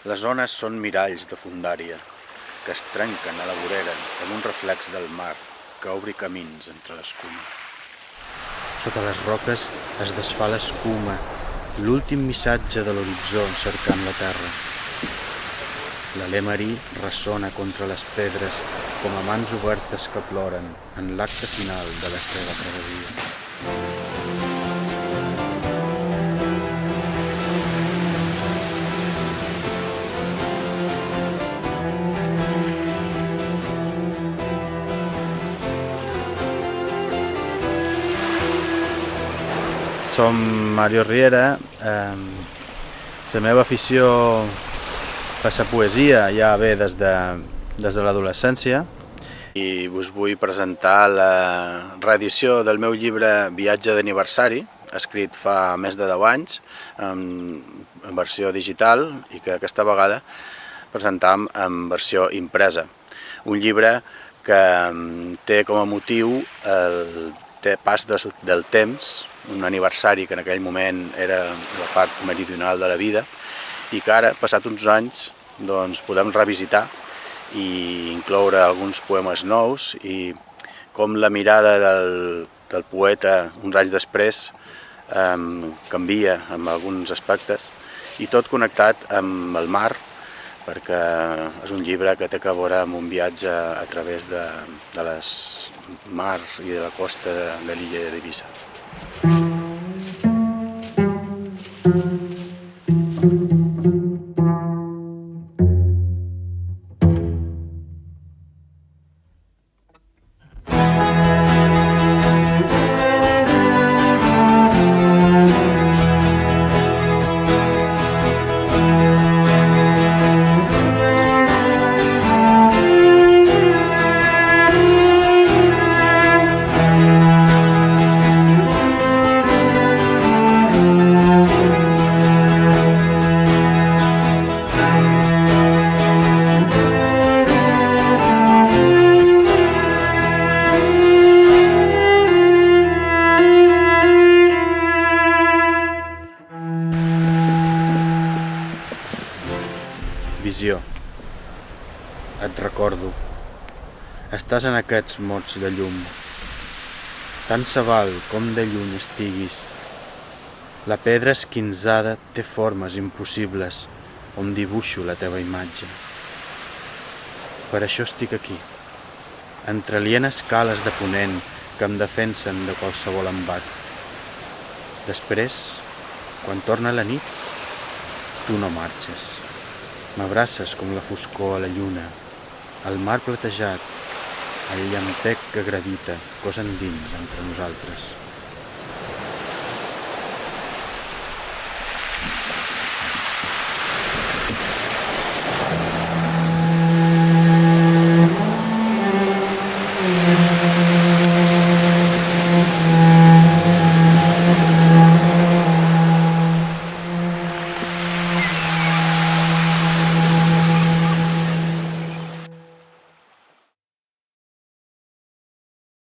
Les ones són miralls de fondària que es trenquen a la vorera com un reflex del mar que obri camins entre l'escuma. Sota les roques es desfà l'escuma, l'últim missatge de l'horitzó cercant la terra. L'alè marí ressona contra les pedres com a mans obertes que ploren en l'acte final de la seva travessia. Som Mario Riera, la meva afició per la poesia ja ve des de l'adolescència i us vull presentar la reedició del meu llibre Viatge d'aniversari, escrit fa més de 10 anys, en versió digital i que aquesta vegada presentam en versió impresa. Un llibre que té com a motiu el pas del temps, un aniversari que en aquell moment era la part meridional de la vida i que ara, passat uns anys, doncs podem revisitar i incloure alguns poemes nous i com la mirada del poeta uns anys després canvia en alguns aspectes i tot connectat amb el mar, perquè és un llibre que té a veure amb un viatge a través de les mars i de la costa de l'illa d'Eivissa. Visió. Et recordo. Estàs en aquests mots de llum. Tant se val com de lluny estiguis. La pedra esquinzada té formes impossibles on dibuixo la teva imatge. Per això estic aquí, entre alienes cales de ponent que em defensen de qualsevol embat. Després, quan torna la nit, tu no marxes. M'abraces com la foscor a la lluna, el mar platejat, el llampec que gravita, cos endins entre nosaltres.